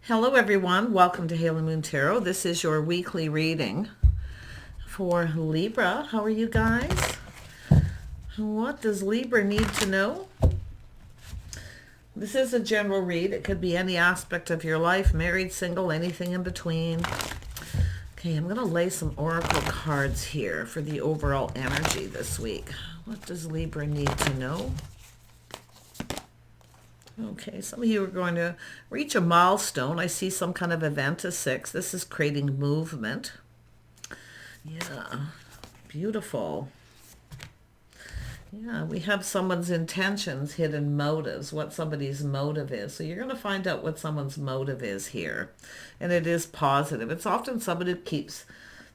Hello everyone, welcome to Halo Moon Tarot. This is your weekly reading for Libra. How are you guys? What does Libra need to know? This is a general read. It could be any aspect of your life, married, single, anything in between. Okay, I'm going to lay some oracle cards here for the overall energy this week. What does Libra need to know? Okay, some of you are going to reach a milestone. I see some kind of event to 6. This is creating movement. Yeah, beautiful. Yeah, we have someone's intentions, hidden motives, what somebody's motive is. So you're going to find out what someone's motive is here. And it is positive. It's often somebody who keeps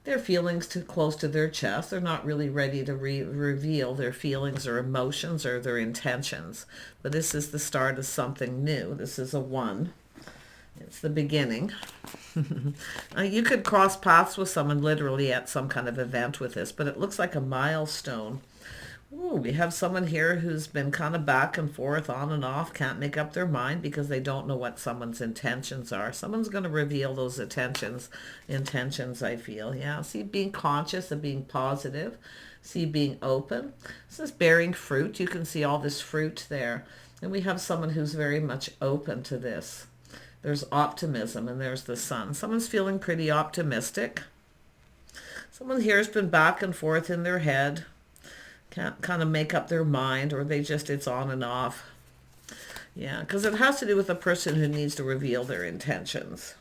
their feelings too close to their chest. They're not really ready to reveal their feelings or emotions or their intentions. But this is the start of something new. This is a 1. It's the beginning. You could cross paths with someone literally at some kind of event with this, but it looks like a milestone. Ooh, we have someone here who's been kind of back and forth, on and off, can't make up their mind because they don't know what someone's intentions are. Someone's going to reveal those intentions, I feel. Yeah, see, being conscious and being positive. See, being open. This is bearing fruit. You can see all this fruit there. And we have someone who's very much open to this. There's optimism, and there's the sun. Someone's feeling pretty optimistic. Someone here has been back and forth in their head. Can't kind of make up their mind, or it's on and off. Yeah, because it has to do with a person who needs to reveal their intentions.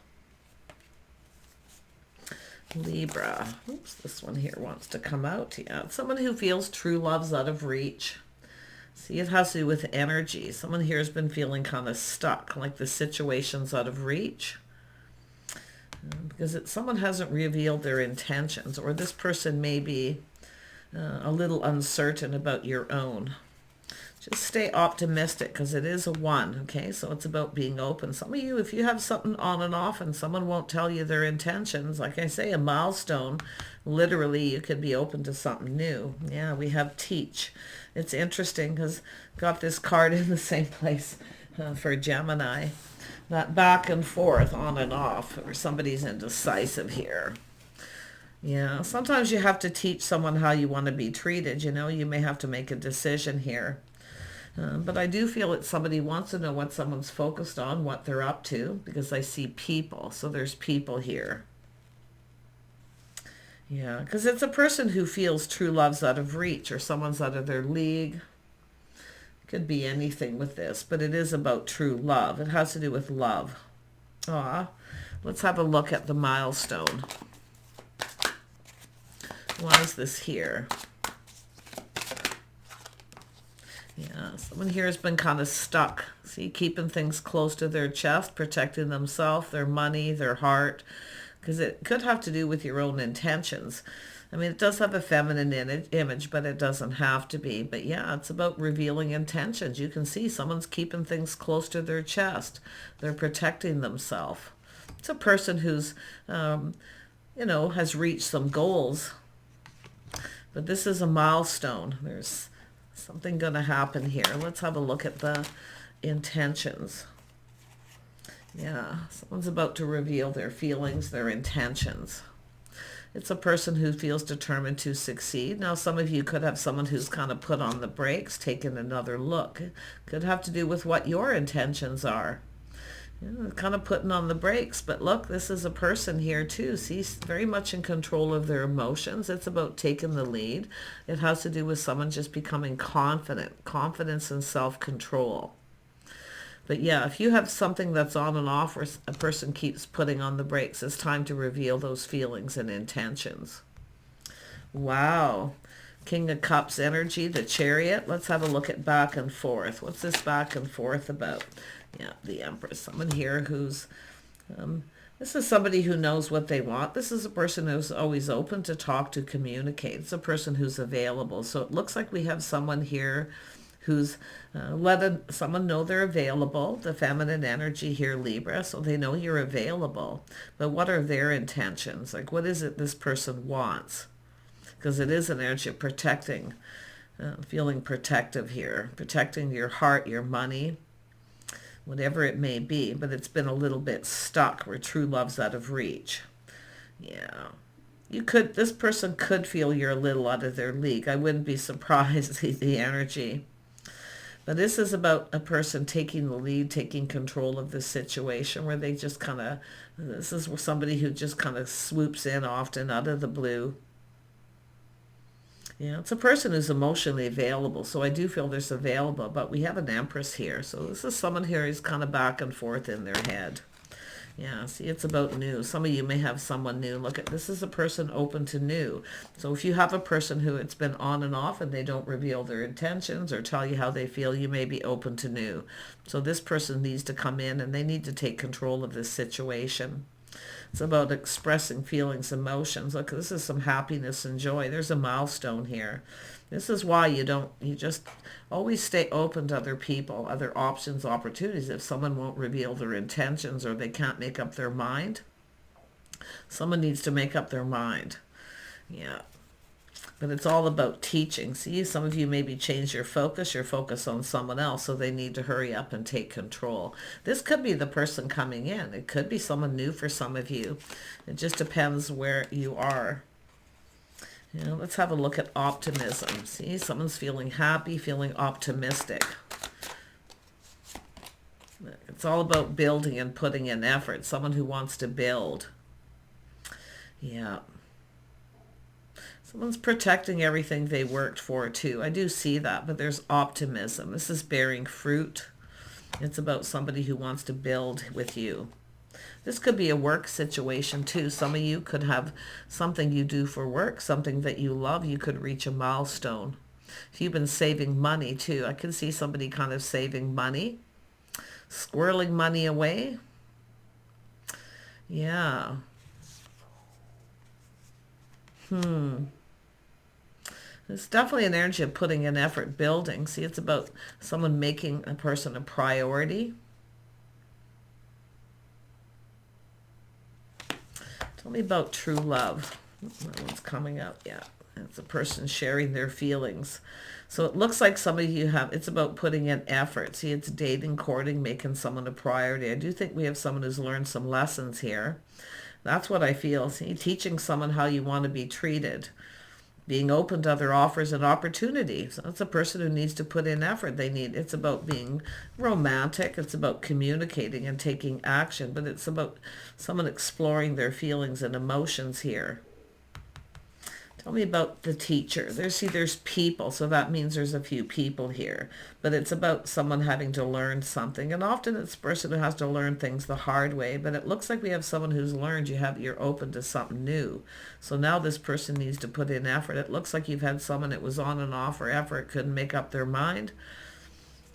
Libra. Oops, this one here wants to come out. Yeah, it's someone who feels true love's out of reach. See, it has to do with energy. Someone here has been feeling kind of stuck, like the situation's out of reach. Because someone hasn't revealed their intentions, or this person may be a little uncertain about your own. Just stay optimistic because it is a 1, okay? So it's about being open. Some of you, if you have something on and off and someone won't tell you their intentions, like I say, a milestone, literally you could be open to something new. Yeah, we have teach. It's interesting because got this card in the same place for Gemini. That back and forth, on and off, or somebody's indecisive here. Yeah, sometimes you have to teach someone how you want to be treated. You may have to make a decision here. But I do feel that somebody wants to know what someone's focused on, what they're up to, because I see people. So there's people here. Yeah, because it's a person who feels true love's out of reach, or someone's out of their league. Could be anything with this, but it is about true love. It has to do with love. Let's have a look at the milestone. Why is this here? Yeah, someone here has been kind of stuck. See, keeping things close to their chest, protecting themselves, their money, their heart, because it could have to do with your own intentions. I mean, it does have a feminine image, but it doesn't have to be. But yeah, it's about revealing intentions. You can see someone's keeping things close to their chest. They're protecting themselves. It's a person who's, has reached some goals. But this is a milestone. There's something going to happen here. Let's have a look at the intentions. Yeah, someone's about to reveal their feelings, their intentions. It's a person who feels determined to succeed. Now, some of you could have someone who's kind of put on the brakes, taken another look. Could have to do with what your intentions are. Kind of putting on the brakes, but look, this is a person here too. See, very much in control of their emotions. It's about taking the lead. It has to do with someone just becoming confident, confidence and self-control. But yeah, if you have something that's on and off, or a person keeps putting on the brakes, it's time to reveal those feelings and intentions. Wow. King of Cups energy, the Chariot. Let's have a look at back and forth. What's this back and forth about? Yeah, the Empress. Someone here who's, this is somebody who knows what they want. This is a person who's always open to talk, to communicate. It's a person who's available. So it looks like we have someone here who's letting someone know they're available. The feminine energy here, Libra, so they know you're available. But what are their intentions? Like, what is it this person wants? Because it is an energy of protecting, feeling protective here, protecting your heart, your money. whatever it may be, but it's been a little bit stuck where true love's out of reach. Yeah. This person could feel you're a little out of their league. I wouldn't be surprised, the energy. But this is about a person taking the lead, taking control of the situation where they just kind of, this is somebody who just kind of swoops in often out of the blue. Yeah, it's a person who's emotionally available. So I do feel there's available, but we have an Empress here. So this is someone here who's kind of back and forth in their head. Yeah, see, it's about new. Some of you may have someone new. Look at this is a person open to new. So if you have a person who it's been on and off and they don't reveal their intentions or tell you how they feel, you may be open to new. So this person needs to come in and they need to take control of this situation. It's about expressing feelings, emotions. Look, this is some happiness and joy. There's a milestone here. This is why you just always stay open to other people, other options, opportunities. If someone won't reveal their intentions or they can't make up their mind, someone needs to make up their mind. Yeah. But it's all about teaching. See, some of you maybe change your focus on someone else, so they need to hurry up and take control. This could be the person coming in. It could be someone new for some of you. It just depends where you are. You know, let's have a look at optimism. See, someone's feeling happy, feeling optimistic. It's all about building and putting in effort. Someone who wants to build. Yeah. Someone's protecting everything they worked for too. I do see that, but there's optimism. This is bearing fruit. It's about somebody who wants to build with you. This could be a work situation too. Some of you could have something you do for work, something that you love. You could reach a milestone. If you've been saving money too, I can see somebody kind of saving money, squirreling money away. Yeah. It's definitely an energy of putting in effort, building. See, it's about someone making a person a priority. Tell me about true love. That one's coming up. Yeah, it's a person sharing their feelings. So it looks like some of you it's about putting in effort. See, it's dating, courting, making someone a priority. I do think we have someone who's learned some lessons here. That's what I feel. See, teaching someone how you want to be treated. Being open to other offers and opportunities. That's a person who needs to put in effort. It's about being romantic. It's about communicating and taking action. But it's about someone exploring their feelings and emotions here. Tell me about the teacher. There's people, so that means there's a few people here. But it's about someone having to learn something. And often it's a person who has to learn things the hard way. But it looks like we have someone who's learned. You're open to something new. So now this person needs to put in effort. It looks like you've had someone that was on and off or effort, couldn't make up their mind.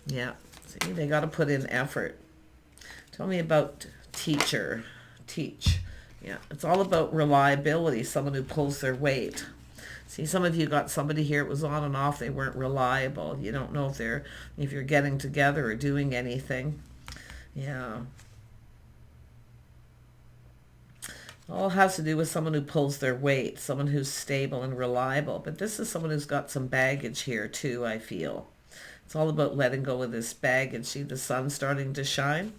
Yeah, see, they got to put in effort. Tell me about teacher. Teach. Yeah, it's all about reliability, someone who pulls their weight. See, some of you got somebody here, it was on and off, they weren't reliable. You don't know if you're getting together or doing anything. Yeah. All has to do with someone who pulls their weight, someone who's stable and reliable. But this is someone who's got some baggage here too, I feel. It's all about letting go of this baggage. See the sun starting to shine?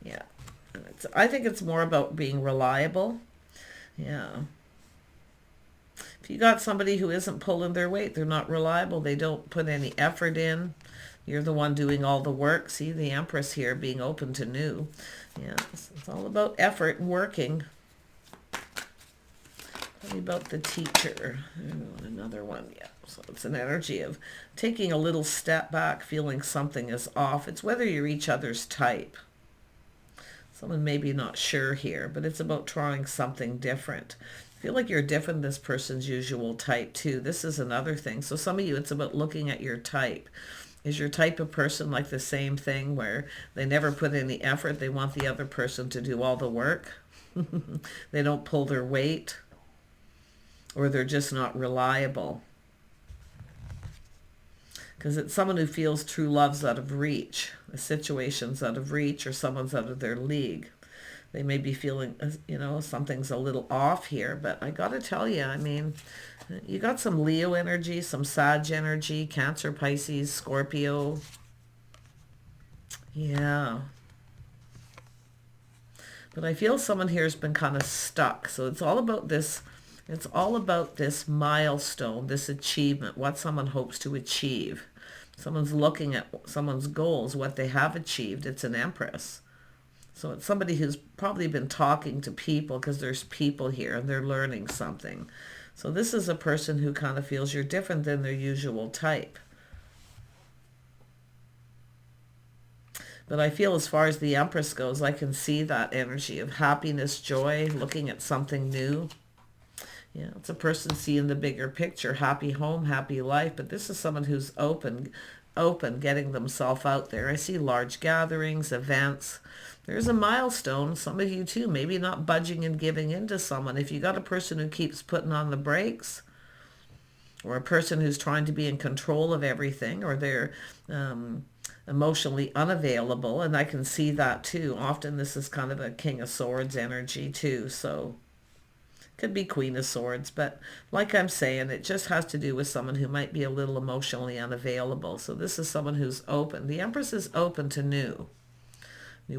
Yeah. I think it's more about being reliable. Yeah. If you got somebody who isn't pulling their weight, they're not reliable, they don't put any effort in, you're the one doing all the work. See the Empress here being open to new. Yeah, it's all about effort and working. Tell me about the teacher. Another one, yeah. So it's an energy of taking a little step back, feeling something is off. It's whether you're each other's type. Someone may be not sure here, but it's about trying something different. I feel like you're different than this person's usual type too. This is another thing. So some of you, it's about looking at your type. Is your type of person like the same thing where they never put any effort? They want the other person to do all the work. They don't pull their weight. Or they're just not reliable. Because it's someone who feels true love's out of reach. The situation's out of reach or someone's out of their league. They may be feeling, something's a little off here. But I got to tell you, you got some Leo energy, some Sag energy, Cancer, Pisces, Scorpio. Yeah. But I feel someone here has been kind of stuck. So it's all about this. It's all about this milestone, this achievement, what someone hopes to achieve. Someone's looking at someone's goals, what they have achieved. It's an Empress. So it's somebody who's probably been talking to people, because there's people here and they're learning something. So this is a person who kind of feels you're different than their usual type. But I feel as far as the Empress goes, I can see that energy of happiness, joy, looking at something new. Yeah, it's a person seeing the bigger picture, happy home, happy life. But this is someone who's open, getting themselves out there. I see large gatherings, events. There's a milestone. Some of you too, maybe not budging and giving in to someone. If you got a person who keeps putting on the brakes, or a person who's trying to be in control of everything, or they're emotionally unavailable, and I can see that too. Often this is kind of a King of Swords energy too, so could be Queen of Swords, but like I'm saying, it just has to do with someone who might be a little emotionally unavailable. So this is someone who's open. The Empress is open to new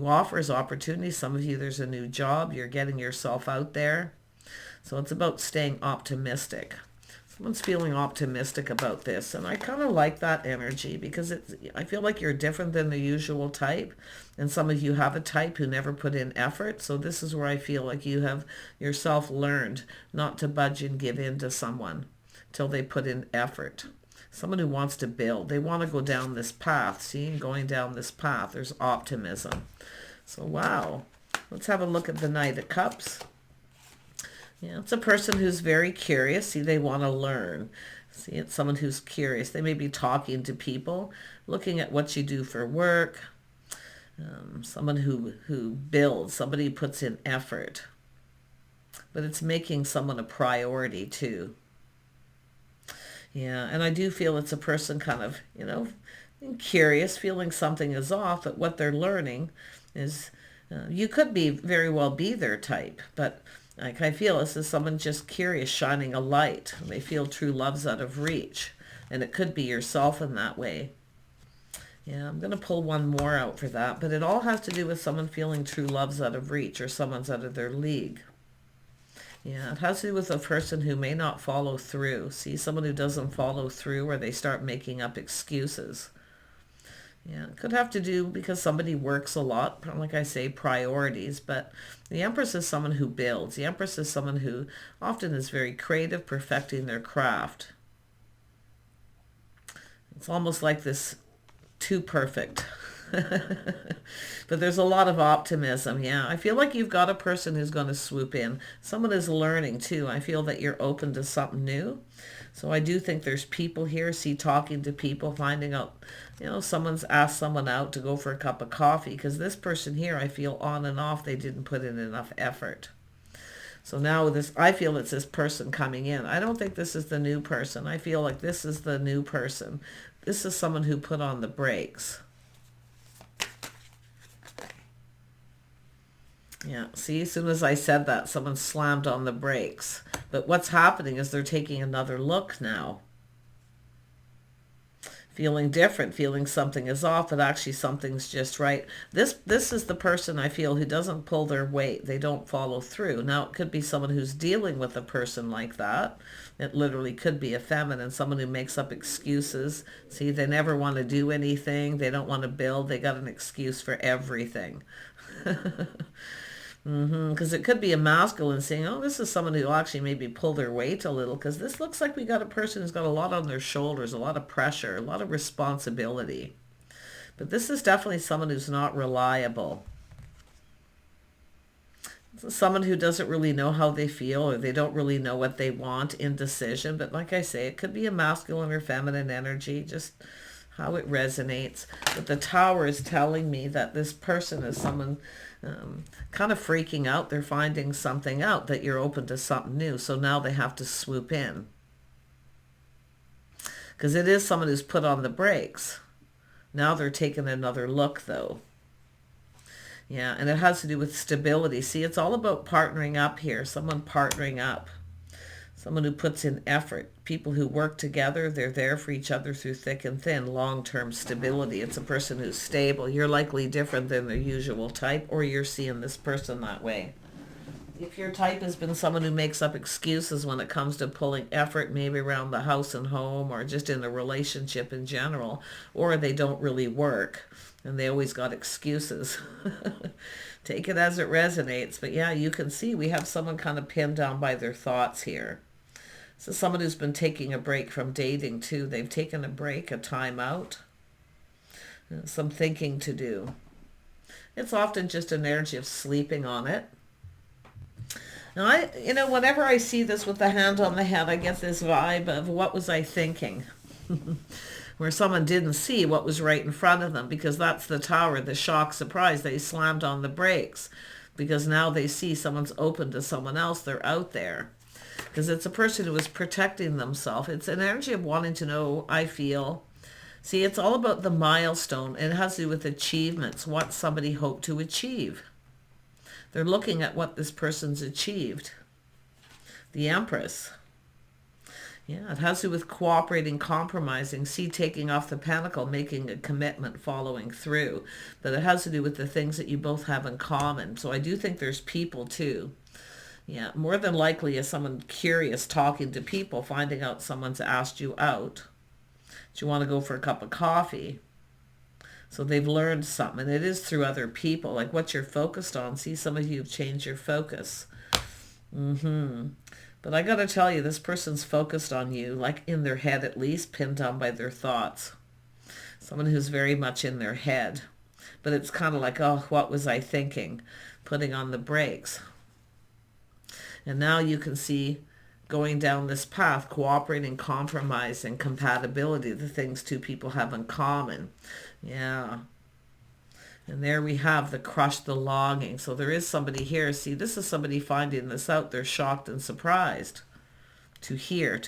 offers, opportunities. Some of you, there's a new job. You're getting yourself out there. So it's about staying optimistic. Someone's feeling optimistic about this, and I kind of like that energy, because I feel like you're different than the usual type, and some of you have a type who never put in effort. So this is where I feel like you have yourself learned not to budge and give in to someone till they put in effort. Someone who wants to build, they want to go down this path. See, going down this path, there's optimism. So wow, let's have a look at the Knight of Cups. Yeah, it's a person who's very curious. See, they want to learn. See, it's someone who's curious. They may be talking to people, looking at what you do for work. Someone who builds, somebody who puts in effort. But it's making someone a priority too. Yeah, and I do feel it's a person kind of, curious, feeling something is off, but what they're learning is, you could be very well be their type, but like I feel this is someone just curious, shining a light. They feel true love's out of reach. And it could be yourself in that way. Yeah, I'm going to pull one more out for that. But it all has to do with someone feeling true love's out of reach, or someone's out of their league. Yeah, it has to do with a person who may not follow through. See, someone who doesn't follow through, or they start making up excuses. Yeah, it could have to do because somebody works a lot, like I say, priorities. But the Empress is someone who builds. The Empress is someone who often is very creative, perfecting their craft. It's almost like this too perfect. But there's a lot of optimism. Yeah, I feel like you've got a person who's going to swoop in. Someone is learning too. I feel that you're open to something new. So I do think there's people here. See, talking to people, finding out, someone's asked someone out to go for a cup of coffee, because this person here, I feel on and off, they didn't put in enough effort. So now I feel it's this person coming in. I don't think this is the new person. I feel like this is the new person. This is someone who put on the brakes. Yeah, see, as soon as I said that, someone slammed on the brakes. But what's happening is they're taking another look now. Feeling different, feeling something is off, but actually something's just right. This is the person I feel who doesn't pull their weight. They don't follow through. Now, it could be someone who's dealing with a person like that. It literally could be a feminine, someone who makes up excuses. See, they never want to do anything. They don't want to build. They got an excuse for everything. Because it could be a masculine saying, oh, this is someone who actually maybe pull their weight a little, because this looks like we got a person who's got a lot on their shoulders, a lot of pressure, a lot of responsibility. But this is definitely someone who's not reliable. It's someone who doesn't really know how they feel, or they don't really know what they want, indecision. But like I say, it could be a masculine or feminine energy, just how it resonates. But the Tower is telling me that this person is someone kind of freaking out. They're finding something out, that you're open to something new. So now they have to swoop in. Because it is someone who's put on the brakes. Now they're taking another look, though. Yeah, and it has to do with stability. See, it's all about partnering up here. Someone partnering up. Someone who puts in effort. People who work together, they're there for each other through thick and thin. Long-term stability. It's a person who's stable. You're likely different than their usual type, or you're seeing this person that way. If your type has been someone who makes up excuses when it comes to pulling effort, maybe around the house and home, or just in a relationship in general, or they don't really work and they always got excuses. Take it as it resonates. But yeah, you can see we have someone kind of pinned down by their thoughts here. So someone who's been taking a break from dating too. They've taken a break, a time out, some thinking to do. It's often just an energy of sleeping on it. Now, whenever I see this with the hand on the head, I get this vibe of what was I thinking? Where someone didn't see what was right in front of them, because that's the Tower, the shock, surprise. They slammed on the brakes because now they see someone's open to someone else. They're out there. Because it's a person who is protecting themselves. It's an energy of wanting to know, I feel. See, it's all about the milestone. It has to do with achievements, what somebody hoped to achieve. They're looking at what this person's achieved. The Empress. Yeah, it has to do with cooperating, compromising. See, taking off the pentacle, making a commitment, following through. But it has to do with the things that you both have in common. So I do think there's people too. Yeah, more than likely is someone curious, talking to people, finding out someone's asked you out. Do you want to go for a cup of coffee? So they've learned something, and it is through other people, like what you're focused on. See, some of you have changed your focus. But I got to tell you, this person's focused on you, like in their head at least, pinned down by their thoughts. Someone who's very much in their head. But it's kind of like, oh, what was I thinking? Putting on the brakes. And now you can see going down this path, cooperating, compromising, compatibility, the things two people have in common. Yeah. And there we have the crush, the longing. So there is somebody here. See, this is somebody finding this out. They're shocked and surprised to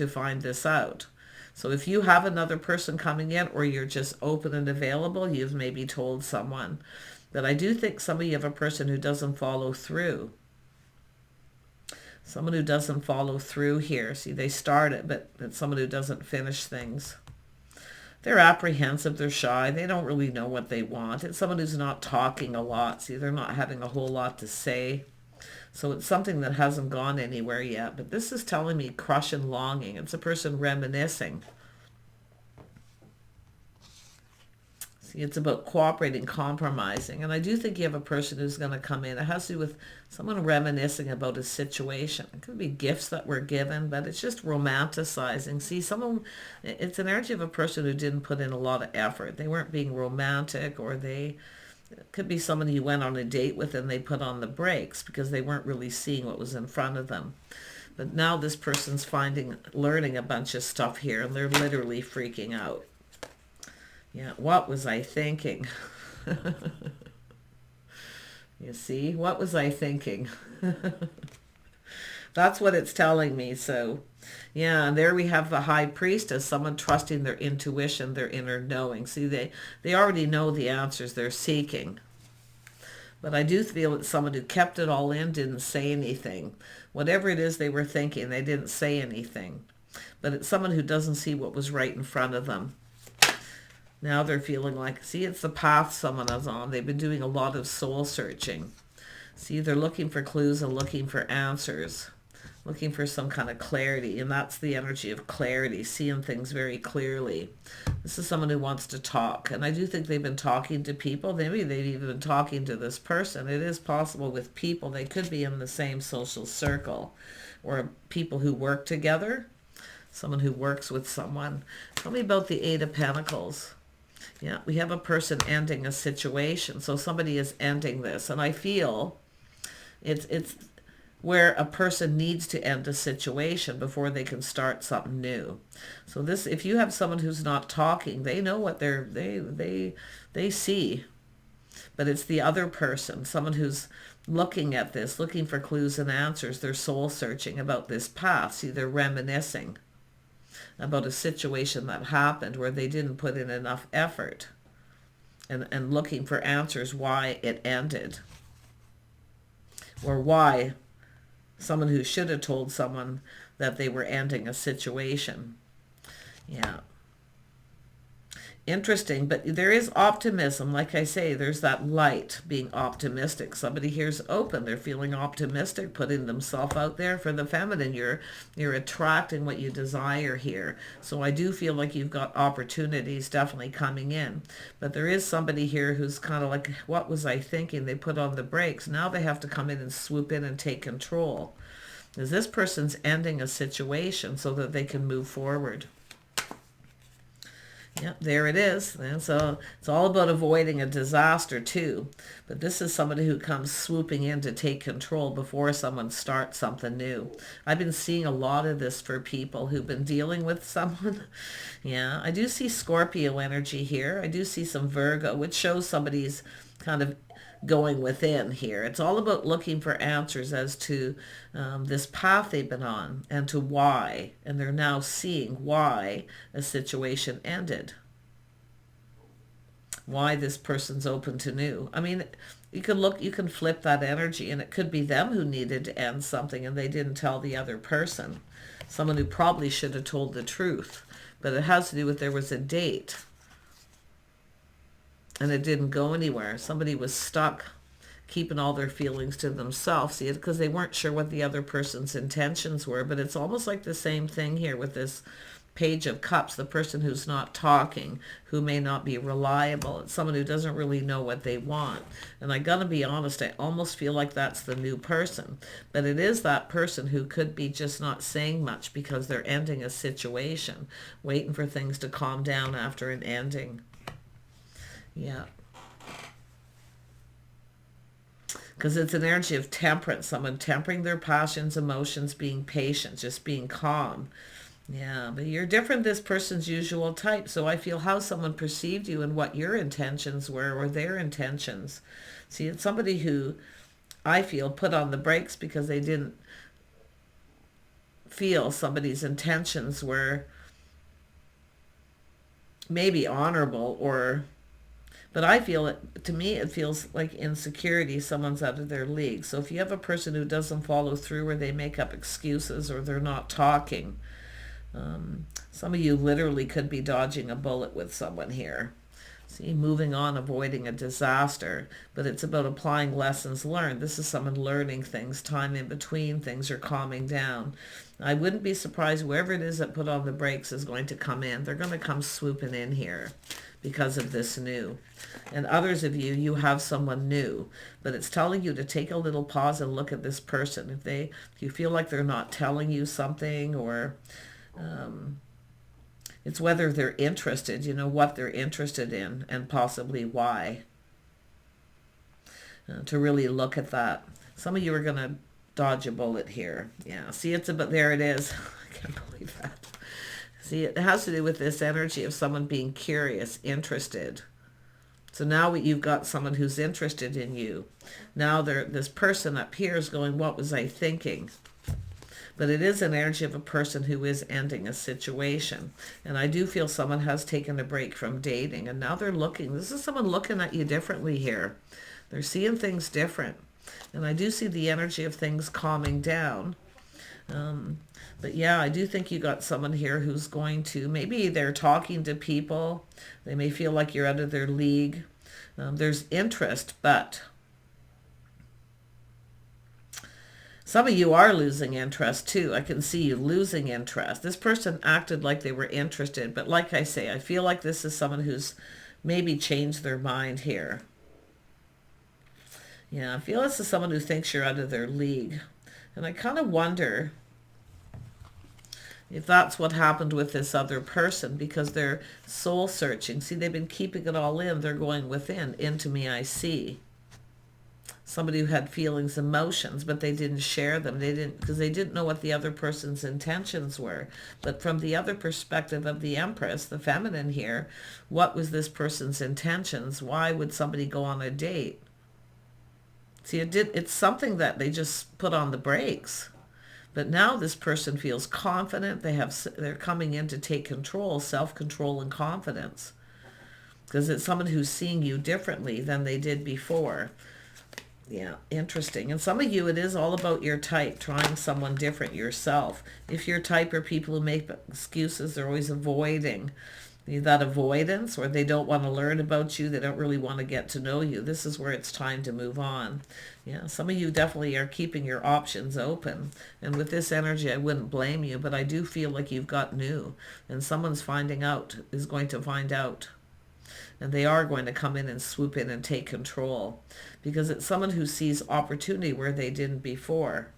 find this out. So if you have another person coming in, or you're just open and available, you've maybe told someone. But I do think some of you have a person who doesn't follow through. Someone who doesn't follow through here. See, they start it, but it's someone who doesn't finish things. They're apprehensive, they're shy, they don't really know what they want. It's someone who's not talking a lot. See, they're not having a whole lot to say. So it's something that hasn't gone anywhere yet. But this is telling me crush and longing. It's a person reminiscing. See, it's about cooperating, compromising. And I do think you have a person who's going to come in. It has to do with someone reminiscing about a situation. It could be gifts that were given, but it's just romanticizing. See, it's an energy of a person who didn't put in a lot of effort. They weren't being romantic, or it could be someone you went on a date with and they put on the brakes because they weren't really seeing what was in front of them. But now this person's learning a bunch of stuff here, and they're literally freaking out. Yeah, what was I thinking? You see, what was I thinking? That's what it's telling me. So, yeah, and there we have the High Priestess, someone trusting their intuition, their inner knowing. See, they already know the answers they're seeking. But I do feel it's someone who kept it all in, didn't say anything. Whatever it is they were thinking, they didn't say anything. But it's someone who doesn't see what was right in front of them. Now they're feeling like, see, it's the path someone is on. They've been doing a lot of soul searching. See, they're looking for clues and looking for answers, looking for some kind of clarity. And that's the energy of clarity, seeing things very clearly. This is someone who wants to talk. And I do think they've been talking to people. Maybe they've even been talking to this person. It is possible with people. They could be in the same social circle, or people who work together, someone who works with someone. Tell me about the Eight of Pentacles. Yeah, we have a person ending a situation. So somebody is ending this. And I feel it's where a person needs to end a situation before they can start something new. So this, if you have someone who's not talking, they know what they see. But it's the other person, someone who's looking at this, looking for clues and answers. They're soul searching about this path. See, they're reminiscing about a situation that happened where they didn't put in enough effort, and looking for answers why it ended, or why someone who should have told someone that they were ending a situation. Yeah. Interesting, but there is optimism. Like I say, there's that light, being optimistic. Somebody here's open. They're feeling optimistic, putting themselves out there. For the feminine, you're attracting what you desire here. So I do feel like you've got opportunities definitely coming in. But there is somebody here who's kind of like, what was I thinking? They put on the brakes. Now they have to come in and swoop in and take control. Because this person's ending a situation so that they can move forward. Yep, there it is. And so it's all about avoiding a disaster too. But this is somebody who comes swooping in to take control before someone starts something new. I've been seeing a lot of this for people who've been dealing with someone. Yeah, I do see Scorpio energy here. I do see some Virgo, which shows somebody's kind of going within here. It's all about looking for answers as to this path they've been on and to why. And they're now seeing why a situation ended. Why this person's open to new. I mean, you can flip that energy, and it could be them who needed to end something and they didn't tell the other person. Someone who probably should have told the truth. But it has to do with there was a date and it didn't go anywhere. Somebody was stuck keeping all their feelings to themselves. See, because they weren't sure what the other person's intentions were. But it's almost like the same thing here with this Page of Cups, the person who's not talking, who may not be reliable. It's someone who doesn't really know what they want. And I gotta be honest, I almost feel like that's the new person. But it is that person who could be just not saying much because they're ending a situation, waiting for things to calm down after an ending. Yeah. Because it's an energy of temperance, someone tempering their passions, emotions, being patient, just being calm. Yeah, but you're different this person's usual type, so I feel how someone perceived you and what your intentions were or their intentions. See, it's somebody who I feel put on the brakes because they didn't feel somebody's intentions were maybe honorable or... But I feel it, to me, it feels like insecurity, someone's out of their league. So if you have a person who doesn't follow through or they make up excuses or they're not talking, some of you literally could be dodging a bullet with someone here. See, moving on, avoiding a disaster. But it's about applying lessons learned. This is someone learning things, time in between, things are calming down. I wouldn't be surprised whoever it is that put on the brakes is going to come in. They're going to come swooping in here because of this new. And others of you, you have someone new, but it's telling you to take a little pause and look at this person. If you feel like they're not telling you something, or it's whether they're interested, you know, what they're interested in and possibly why. To really look at that. Some of you are going to dodge a bullet here. Yeah, see, it's about, there it is. I can't believe that. See, it has to do with this energy of someone being curious, interested. So now you've got someone who's interested in you. Now this person up here is going, what was I thinking? But it is an energy of a person who is ending a situation. And I do feel someone has taken a break from dating. And now they're looking. This is someone looking at you differently here. They're seeing things different. And I do see the energy of things calming down. But yeah, I do think you got someone here who's going to, maybe they're talking to people. They may feel like you're out of their league. There's interest, but some of you are losing interest too. I can see you losing interest. This person acted like they were interested, but like I say, I feel like this is someone who's maybe changed their mind here. Yeah, I feel this is someone who thinks you're out of their league. And I kind of wonder if that's what happened with this other person, because they're soul searching. See, they've been keeping it all in. They're going within. Into me I see. Somebody who had feelings, emotions, but they didn't share them. Because they didn't know what the other person's intentions were. But from the other perspective of the Empress, the feminine here, what was this person's intentions? Why would somebody go on a date? See, it's something that they just put on the brakes. But now this person feels confident. They're coming in to take control, self-control and confidence. Because it's someone who's seeing you differently than they did before. Yeah, interesting. And some of you, it is all about your type, trying someone different yourself. If your type are people who make excuses, they're always avoiding that avoidance, or they don't want to learn about you, they don't really want to get to know you. This is where it's time to move on. Yeah, some of you definitely are keeping your options open. And with this energy, I wouldn't blame you, but I do feel like you've got new. And someone's finding out, is going to find out. And they are going to come in and swoop in and take control. Because it's someone who sees opportunity where they didn't before.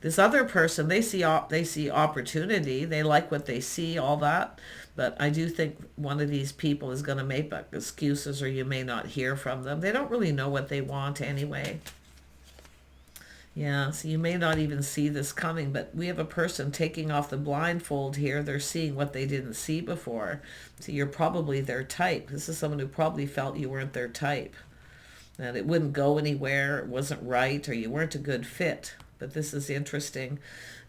This other person, they see opportunity. They like what they see, all that. But I do think one of these people is going to make excuses, or you may not hear from them. They don't really know what they want anyway. Yeah, so you may not even see this coming, but we have a person taking off the blindfold here. They're seeing what they didn't see before. So you're probably their type. This is someone who probably felt you weren't their type. And it wouldn't go anywhere, it wasn't right, or you weren't a good fit. But this is interesting.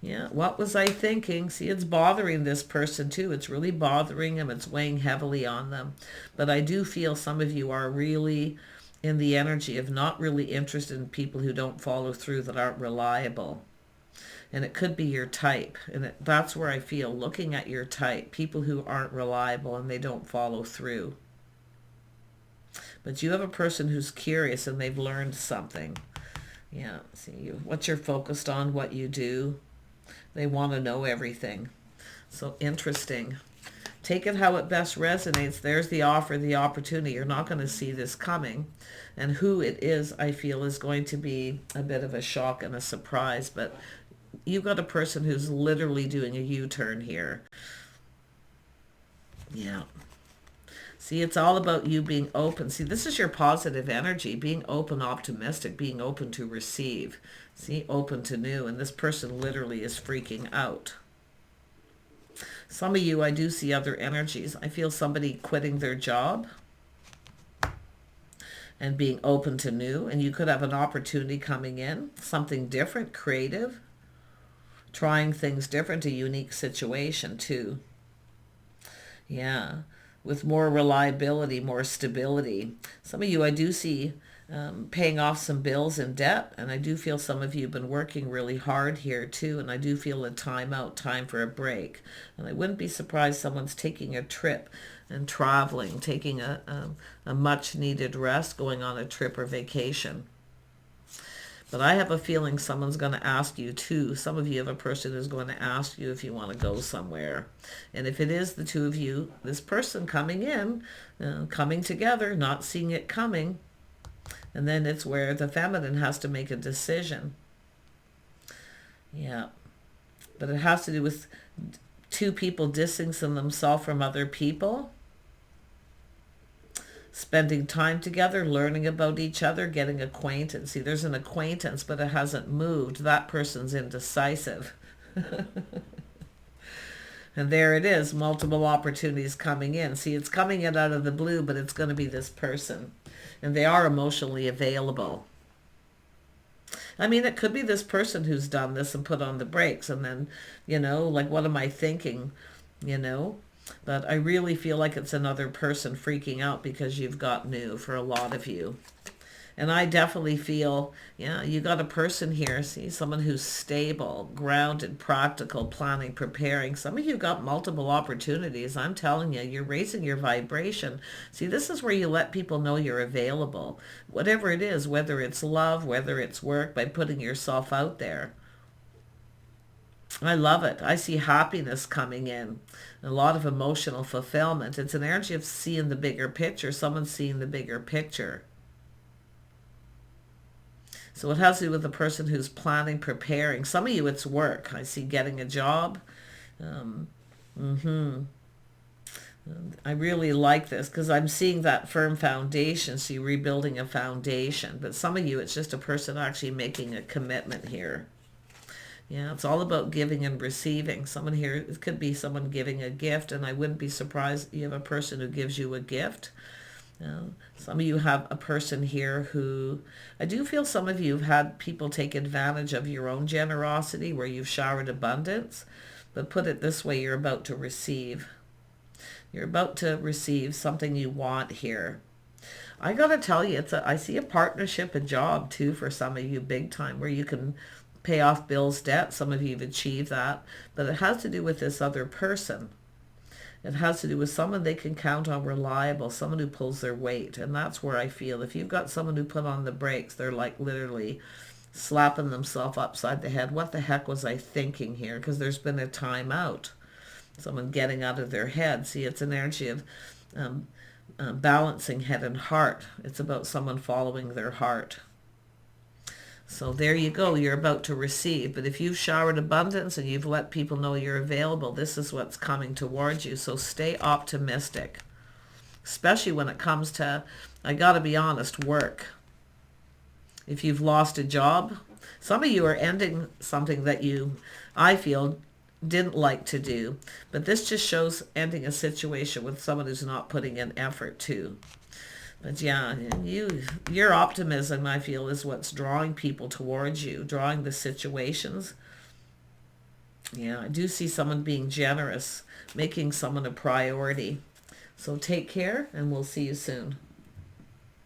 Yeah, what was I thinking? See, it's bothering this person too. It's really bothering them. It's weighing heavily on them. But I do feel some of you are really in the energy of not really interested in people who don't follow through, that aren't reliable. And it could be your type. And that's where I feel, looking at your type, people who aren't reliable and they don't follow through. But you have a person who's curious and they've learned something. Yeah, see, what you're focused on, what you do. They want to know everything. So interesting. Take it how it best resonates. There's the offer, the opportunity. You're not going to see this coming. And who it is, I feel, is going to be a bit of a shock and a surprise. But you've got a person who's literally doing a U-turn here. Yeah. See, it's all about you being open. See, this is your positive energy, being open, optimistic, being open to receive. See, open to new. And this person literally is freaking out. Some of you, I do see other energies. I feel somebody quitting their job and being open to new. And you could have an opportunity coming in, something different, creative, trying things different, a unique situation too. Yeah. With more reliability, more stability. Some of you, I do see paying off some bills and debt, and I do feel some of you have been working really hard here too, and I do feel a time out, time for a break. And I wouldn't be surprised someone's taking a trip and traveling, taking a much needed rest, going on a trip or vacation. But I have a feeling someone's going to ask you too. Some of you have a person who's going to ask you if you want to go somewhere. And if it is the two of you, this person coming in, coming together, not seeing it coming, and then it's where the feminine has to make a decision. Yeah. But it has to do with two people distancing themselves from other people, spending time together, learning about each other, getting acquainted. See, there's an acquaintance, but it hasn't moved. That person's indecisive. And there it is, multiple opportunities coming in. See, it's coming in out of the blue, but it's going to be this person. And they are emotionally available. I mean, it could be this person who's done this and put on the brakes. And then, like, what am I thinking? But I really feel like it's another person freaking out because you've got new for a lot of you. And I definitely feel, you got a person here, see, someone who's stable, grounded, practical, planning, preparing. Some of you got multiple opportunities. I'm telling you, you're raising your vibration. See, this is where you let people know you're available. Whatever it is, whether it's love, whether it's work, by putting yourself out there. I love it. I see happiness coming in. A lot of emotional fulfillment. It's an energy of seeing the bigger picture. Someone's seeing the bigger picture. So it has to do with the person who's planning, preparing. Some of you, it's work. I see getting a job. I really like this because I'm seeing that firm foundation. So you're rebuilding a foundation. But some of you, it's just a person actually making a commitment here. Yeah, it's all about giving and receiving. Someone here, it could be someone giving a gift, and I wouldn't be surprised you have a person who gives you a gift. Some of you have a person here who, I do feel some of you have had people take advantage of your own generosity where you've showered abundance. But put it this way, you're about to receive. You're about to receive something you want here. I gotta tell you, I see a partnership, a job too for some of you big time, where you can pay off bills, debt. Some of you have achieved that, but it has to do with this other person. It has to do with someone they can count on, reliable, someone who pulls their weight. And that's where I feel if you've got someone who put on the brakes, they're like literally slapping themselves upside the head. What the heck was I thinking here? Because there's been a time out. Someone getting out of their head. See, it's an energy of balancing head and heart. It's about someone following their heart. So there you go. You're about to receive. But if you've showered abundance and you've let people know you're available, this is what's coming towards you. So stay optimistic, especially when it comes to, I got to be honest, work. If you've lost a job, some of you are ending something that you, I feel, didn't like to do. But this just shows ending a situation with someone who's not putting in effort too. But yeah, your optimism, I feel, is what's drawing people towards you, drawing the situations. Yeah, I do see someone being generous, making someone a priority. So take care, and we'll see you soon.